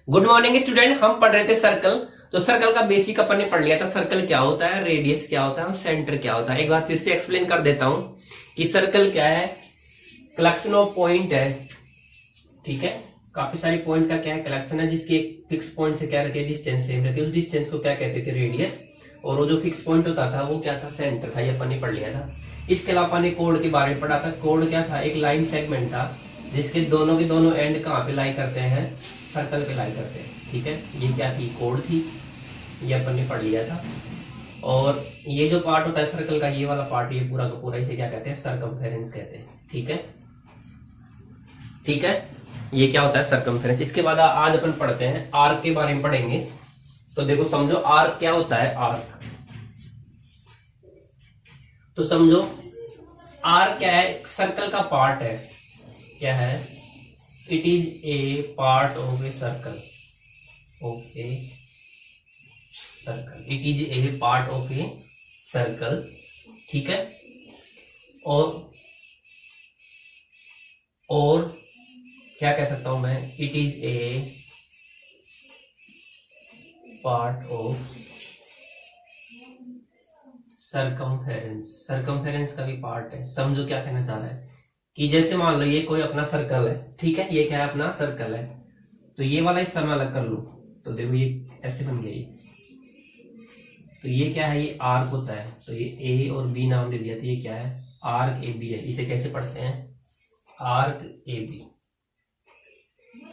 Good morning student. हम पढ़ रहे थे सर्कल। तो सर्कल का बेसिक अपन ने पढ़ लिया था। सर्कल क्या होता है, रेडियस क्या होता है और सेंटर क्या होता है। एक बार फिर से एक्सप्लेन कर देता हूं कि सर्कल क्या है, कलेक्शन ऑफ पॉइंट है। ठीक है, काफी सारी पॉइंट का क्या है, कलेक्शन है, जिसकी एक फिक्स पॉइंट से क्या रहती है, डिस्टेंस सेम रहती है। उस डिस्टेंस को क्या कहते थे, रेडियस। और वो जो फिक्स पॉइंट होता था वो क्या था, सेंटर था। ये अपन ने पढ़ लिया था। इसके अलावा अपन ने कोड के बारे में पढ़ा था। कोड क्या था, एक लाइन सेगमेंट था जिसके दोनों के दोनों एंड कहाँ पे लाई करते हैं, सर्कल पे लाई करते हैं। ठीक है, ये क्या थी, कोड थी। ये अपन ने पढ़ लिया था। और ये जो पार्ट होता है सर्कल का, ये वाला पार्ट, ये पूरा का पूरा, इसे क्या कहते हैं, सर्कमफेरेंस कहते हैं। ठीक है, ठीक है, ये क्या होता है, सर्कमफेरेंस। इसके बाद आज अपन पढ़ते हैं आर्क के बारे में पढ़ेंगे। तो देखो समझो आर्क क्या होता है। आर्क तो समझो आर्क क्या है, सर्कल का पार्ट है। क्या है, it is a part of a circle. Okay, circle, it is a part of a circle. ठीक है, और क्या कह सकता हूं मैं, it is a part of circumference. Circumference का भी पार्ट है। समझो क्या कहना चाह रहा है कि जैसे मान लो ये कोई अपना सर्कल है। ठीक है, ये क्या है, अपना सर्कल है। तो ये वाला हिस्सा मैं अलग कर लू तो देखो ये ऐसे बन गया। ये तो ये क्या है, ये आर्क होता है। तो ये ए और बी नाम दे दिया। तो ये क्या है, आर्क ए बी है। इसे कैसे पढ़ते हैं, आर्क ए बी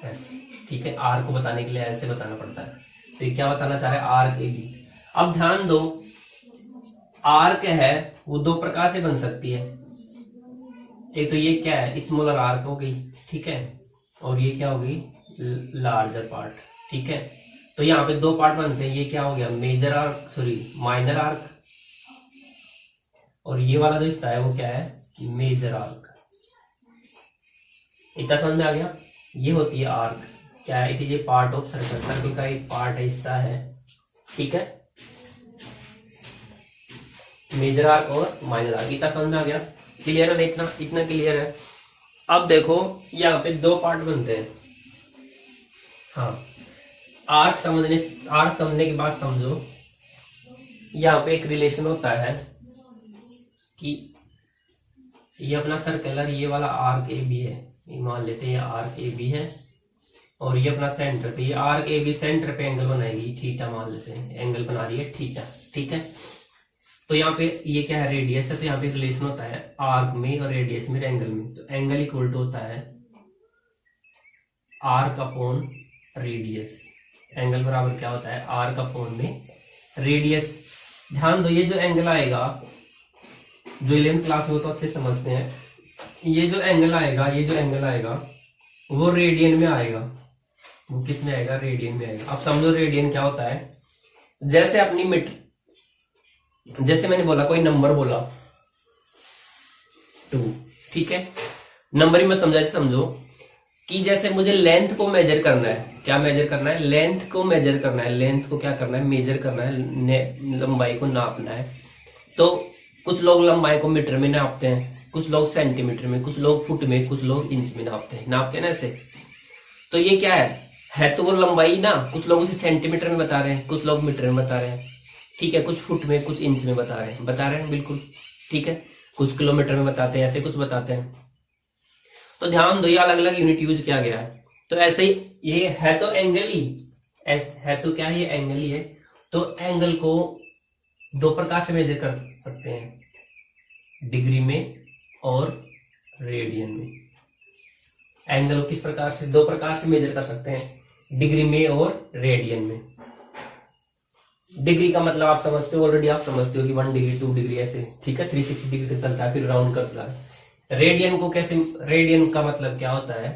ऐसे। ठीक है, आर्क को बताने के लिए ऐसे बताना पड़ता है। तो ये क्या बताना चाह रहा है, आर्क ए बी। अब ध्यान दो, आर्क है वो दो प्रकार से बन सकती है। एक तो ये क्या है, स्मॉलर आर्क हो गई। ठीक है, और ये क्या होगी, लार्जर पार्ट। ठीक है, तो यहाँ पे दो पार्ट बनते हैं। ये क्या हो गया, major arc, sorry minor arc. और ये वाला जो हिस्सा है वो क्या है, मेजर आर्क। इतना समझ में आ गया। ये होती है आर्क। क्या है, it is a part of circle. Circle का एक पार्ट है, हिस्सा है। ठीक है, मेजर आर्क और माइनर आर्क। इतना समझ में आ गया, क्लियर है, इतना इतना क्लियर है। अब देखो यहाँ पे दो पार्ट बनते हैं। हाँ, आर्क समझने के बाद समझो यहाँ पे एक रिलेशन होता है कि ये अपना सर्कलर, ये वाला आर्क ए बी है। ये मान लेते हैं ये आर्क ए बी है और ये अपना सेंटर। तो ये आर्क ए बी सेंटर पे एंगल बनाएगी, थीटा मान लेते हैं, एंगल बना रही है थीटा। ठीक है, तो यहाँ पे ये क्या है, रेडियस है। तो यहाँ पे रिलेशन होता है आर्क में और रेडियस में, एंगल में। तो एंगल इक्वल टू होता है आर्क अपॉन रेडियस। एंगल बराबर क्या होता है, आर्क अपॉन में रेडियस। ध्यान दो, ये जो एंगल आएगा, जो 11th क्लास में तो अच्छे समझते हैं, ये जो एंगल आएगा, ये जो एंगल आएगा वो रेडियन में आएगा। वो किस में आएगा, रेडियन में आएगा। अब समझो रेडियन क्या होता है, जैसे अपनी मीटर, जैसे मैंने बोला कोई नंबर बोला 2। ठीक है, नंबरिंग में समझा, समझो कि जैसे मुझे लेंथ को मेजर करना है। क्या मेजर करना है, लेंथ को मेजर करना है। लेंथ को क्या करना है, मेजर करना है, लंबाई को नापना है। तो कुछ लोग लंबाई को मीटर में नापते हैं, कुछ लोग सेंटीमीटर में, कुछ लोग फुट में, कुछ लोग इंच में नापते हैं ना ऐसे। तो ये क्या है तो वो लंबाई ना, कुछ लोग उसे सेंटीमीटर में बता रहे हैं, कुछ लोग मीटर में बता रहे हैं। ठीक है, कुछ फुट में, कुछ इंच में बता रहे हैं बिल्कुल। ठीक है, कुछ किलोमीटर में बताते हैं, ऐसे कुछ बताते हैं। तो ध्यान दो, ये अलग अलग यूनिट यूज किया गया है। तो ऐसे ही ये है तो एंगल ही है, तो क्या है, ये एंगल ही है। तो एंगल को दो प्रकार से मेजर कर सकते हैं, डिग्री में और रेडियन में। एंगल को किस प्रकार से, दो प्रकार से मेजर कर सकते हैं, डिग्री में और रेडियन में। डिग्री का मतलब आप समझते हो, ऑलरेडी आप समझते हो कि 1 डिग्री 2 डिग्री ऐसे। ठीक है, 360 डिग्री तक चलता है, फिर राउंड करता है। रेडियन को कैसे, रेडियन का मतलब क्या होता है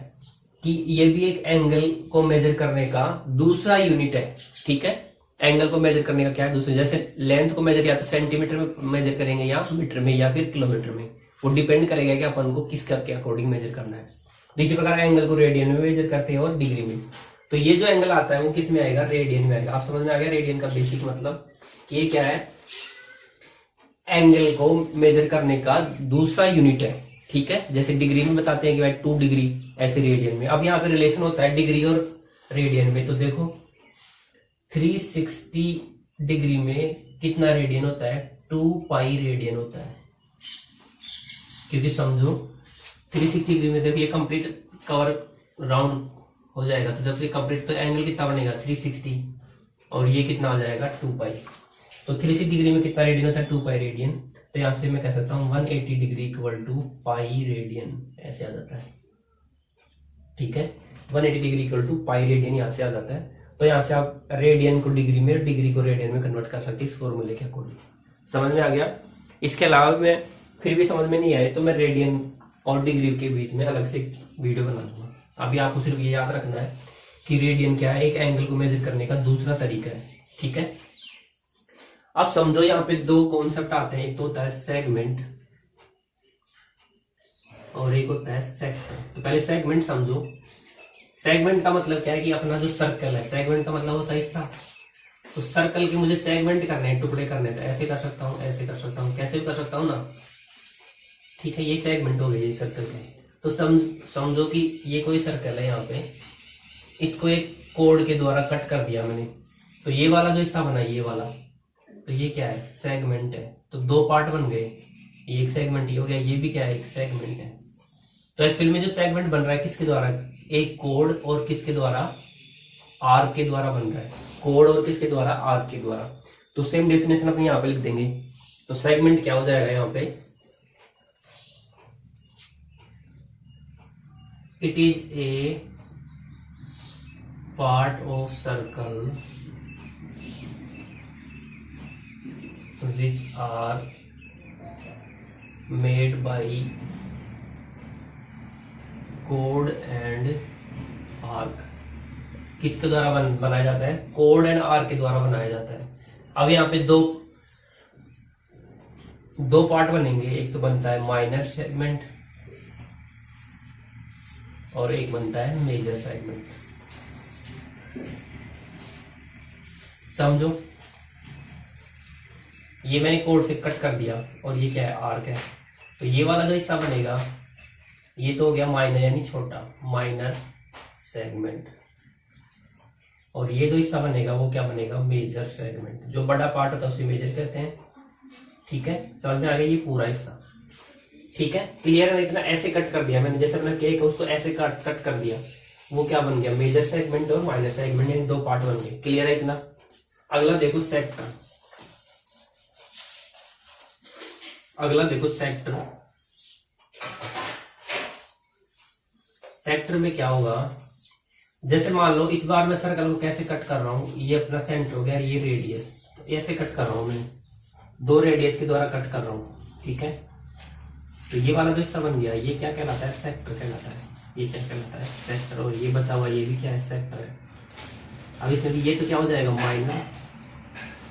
कि ये भी एक एंगल को मेजर करने का दूसरा यूनिट है। ठीक है, एंगल को मेजर करने का क्या है, दूसरा। जैसे लेंथ को मेजर या तो सेंटीमीटर में मेजर करेंगे, या मीटर में, या फिर किलोमीटर में। वो डिपेंड करेगा कि अपन को किस के अकॉर्डिंग मेजर करना है। इसी प्रकार एंगल को रेडियन में मेजर करते हैं और डिग्री में। तो ये जो एंगल आता है वो किस में आएगा, रेडियन में आएगा। आप समझ में आ गया रेडियन का बेसिक मतलब, ये क्या है, एंगल को मेजर करने का दूसरा यूनिट है। ठीक है, जैसे डिग्री में बताते हैं कि भाई 2 डिग्री, ऐसे रेडियन में। अब यहाँ पे रिलेशन होता है डिग्री और रेडियन में। तो देखो 360 डिग्री में कितना रेडियन होता है, 2 पाई रेडियन होता है। क्योंकि समझो 360 डिग्री में देखो ये कंप्लीट कवर राउंड हो जाएगा, तो जब ये कंप्लीट तो एंगल कितना बनेगा 360 और ये कितना आ जाएगा 2 पाई। तो 360 डिग्री में कितना रेडियन होता है 2 पाई रेडियन। तो यहां से मैं कह सकता हूं 180 degree equal to pi radian, ऐसे आ जाता है। ठीक है, 180 degree equal to pi radian यहां से आ जाता है। तो यहां से आप रेडियन को डिग्री में, डिग्री को रेडियन में कन्वर्ट कर सकते हैं इस फॉर्मूले के अकॉर्डिंग। समझ में आ गया। इसके अलावा मैं फिर भी समझ में नहीं आए तो मैं रेडियन और डिग्री के बीच में अलग से वीडियो बना दूंगा। अभी आपको सिर्फ ये याद रखना है कि रेडियन क्या है, एक एंगल को मेजर करने का दूसरा तरीका है। ठीक है, अब समझो यहाँ पे दो कॉन्सेप्ट आते हैं, एक तो होता है सेगमेंट और एक होता है सेक्टर। तो पहले सेगमेंट समझो। सेगमेंट का मतलब क्या है कि अपना जो सर्कल है, सेगमेंट का मतलब होता है हिस्सा। तो सर्कल के मुझे सेगमेंट करने हैं, टुकड़े करने हैं, तो ऐसे कर सकता हूं, ऐसे कर सकता हूं, कैसे भी कर सकता हूं ना। ठीक है, ये सेगमेंट हो गए ये सर्कल के। तो समझो कि ये कोई सर्कल है, यहाँ पे इसको एक कोड के द्वारा कट कर दिया मैंने। तो ये वाला जो हिस्सा बना ये वाला, तो ये क्या है सेगमेंट है। तो दो पार्ट बन गए, ये एक सेगमेंट ही हो गया, ये भी क्या है एक सेगमेंट है। तो एक्चुअल में जो सेगमेंट बन रहा है किसके द्वारा, एक कोड और किसके द्वारा, आर्क के द्वारा बन रहा है। कोड और किसके द्वारा, आर्क के द्वारा। तो सेम डेफिनेशन अपने यहाँ पे लिख देंगे। तो सेगमेंट क्या हो जाएगा यहाँ पे, it is a part of circle which are made by chord and arc। किसके द्वारा बनाया जाता है, कोड एंड आर्क के द्वारा बनाया जाता है। अब यहाँ पे दो पार्ट बनेंगे, एक तो बनता है माइनर सेगमेंट और एक बनता है मेजर सेगमेंट। समझो, ये मैंने कोड से कट कर दिया और ये क्या है आर्क है। तो ये वाला जो हिस्सा बनेगा ये तो हो गया माइनर यानी छोटा, माइनर सेगमेंट। और ये जो हिस्सा बनेगा वो क्या बनेगा, मेजर सेगमेंट। जो बड़ा पार्ट होता है उसे मेजर कहते हैं। ठीक है, समझ में आ गया ये पूरा हिस्सा। ठीक है, क्लियर है। इतना ऐसे कट कर दिया मैंने, जैसे अपना केक है उसको ऐसे कट कर दिया, वो क्या बन गया मेजर सेगमेंट और माइनर सेगमेंट, इन दो पार्ट बन गए। क्लियर है इतना। अगला देखो सेक्टर। अगला देखो सेक्टर। सेक्टर में क्या होगा, जैसे मान लो इस बार मैं सर्कल को कैसे कट कर रहा हूं, ये अपना सेंटर हो गया, ये रेडियस, तो ऐसे कट कर रहा हूं मैं, दो रेडियस के द्वारा कट कर रहा हूं। ठीक है, तो ये वाला जो हिस्सा बन गया ये क्या कहलाता है, सेक्टर कहलाता है। ये क्या कहलाता है, सेक्टर। और ये बचा हुआ ये भी क्या है, सेक्टर है। अब इसमें ये तो क्या हो जाएगा माइनर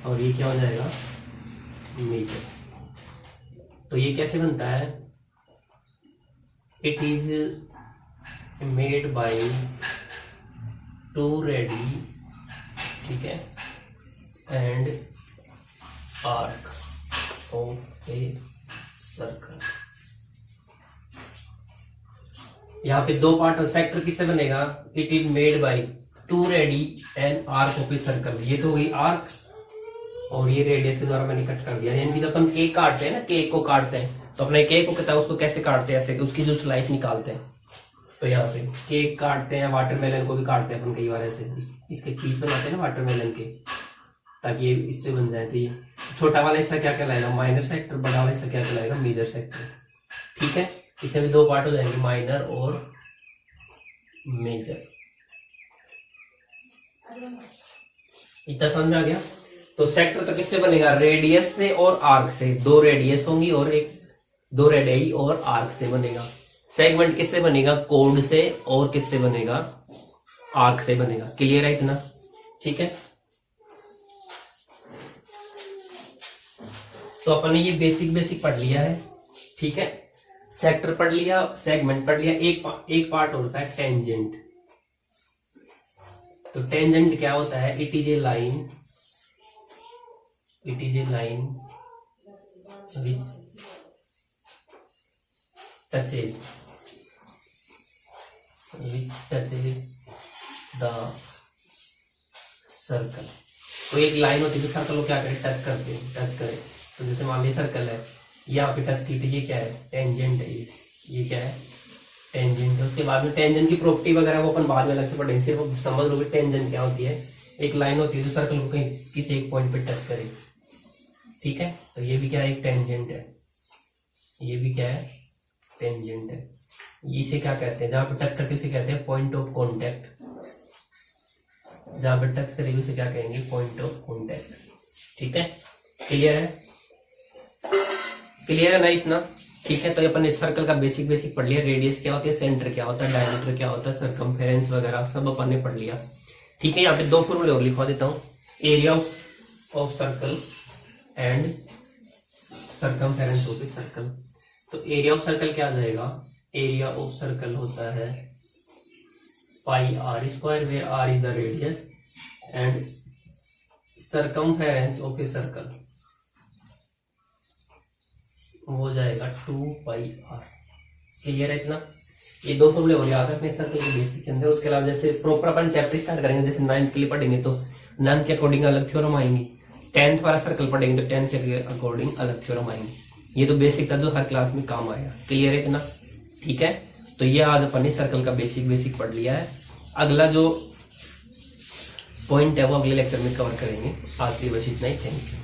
और ये क्या हो जाएगा मेजर। तो ये कैसे बनता है, it is made by two ready, ठीक है, and arc of a circle. यहाँ पे दो पार्ट, सेक्टर किससे बनेगा, it is made by two ready and arc of a circle. ये तो हुई आर्क और ये रेडियस के द्वारा मैंने कट कर दिया। यानी कि जब अपन केक काटते हैं ना, केक को काटते हैं तो अपने केक को कहता है उसको कैसे काटते हैं, ऐसे कि उसकी जो स्लाइस निकालते हैं। तो यहाँ से केक काटते हैं, वाटरमेलन को भी काटते हैं अपन कई बार ऐसे, इसके पीस बनाते हैं ना वाटरमेलन के, ताकि ये इससे बन जाए। तो ये छोटा वाला हिस्सा क्या कहलाएगा, माइनर सेक्टर, बड़ा वाला हिस्सा क्या कहलाएगा, मेजर सेक्टर। ठीक है, इसमें भी दो पार्ट हो जाएंगे, माइनर और मेजर। इतना समझ में आ गया। तो सेक्टर तो किससे बनेगा, रेडियस से और आर्क से। दो रेडियस होंगी और दो रेडियस और आर्क से बनेगा। सेगमेंट किससे बनेगा, कोड से और किससे बनेगा, आर्क से बनेगा। क्लियर है इतना। ठीक है, तो अपन ने ये बेसिक पढ़ लिया है। ठीक है, सेक्टर पढ़ लिया, सेगमेंट पढ़ लिया। एक पार्ट होता है टेंजेंट। तो टेंजेंट क्या होता है, it is a line which touches the circle. तो एक लाइन होती है, सर्कल को क्या करे, टच करते हैं, टच करे। तो जैसे मान लीजिए सर्कल है, यहाँ पे टच की, तो ये क्या है, टेंजेंट है। ये क्या है, टेंजेंट है। उसके बाद में टेंजेंट की प्रॉपर्टी वगैरह वो अपन बाद में अलग से पढ़ेंगे, सिर्फ समझ लो टेंजेंट क्या होती है। एक लाइन होती है जो सर्कल को कहीं किसी एक पॉइंट पे टच करे, ठीक है। तो ये भी क्या है, एक टेंजेंट है। ये भी क्या है, टेंजेंट है। इसे क्या कहते हैं, जहां पे टच करके उसे कहते हैं पॉइंट ऑफ कॉन्टेक्ट। जहां पे टच करेगी उसे क्या कहेंगे, पॉइंट ऑफ कॉन्टेक्ट। ठीक है, क्लियर है, क्लियर है ना इतना। ठीक है, तो अपन इस सर्कल का बेसिक पढ़ लिया। रेडियस क्या होती है, सेंटर क्या होता है, डायमीटर क्या होता है, सर्कमफेरेंस वगैरह सब अपन ने पढ़ लिया। ठीक है, यहाँ पे दो फॉर्मूले और लिखवा देता हूँ, area of circle and circumference of a circle. तो एरिया ऑफ सर्कल क्या आ जाएगा, एरिया ऑफ सर्कल होता है pi r square, where r is the radius, and circumference of a circle हो जाएगा 2 पाई आर। क्लियर है इतना। ये दो फॉर्मूले हो याद रखने सर्कल के बेसिक के अंदर। उसके अलावा जैसे प्रॉपर अपन चैप्टर स्टार्ट करेंगे, जैसे 9th के लिए पढ़ेंगे तो 9th के अकॉर्डिंग अलग थ्योरम आएंगी, 10th वाला सर्कल पढ़ेंगे तो 10th के अकॉर्डिंग अलग थ्योरम आएंगे। ये तो बेसिक था जो हर क्लास में काम आएगा। क्लियर है इतना। ठीक है, तो ये आज अपन ने सर्कल का बेसिक पढ़ लिया है। अगला जो पॉइंट है वो अगले लेक्चर में कवर करेंगे। आज की बस इतना ही, थैंक यू।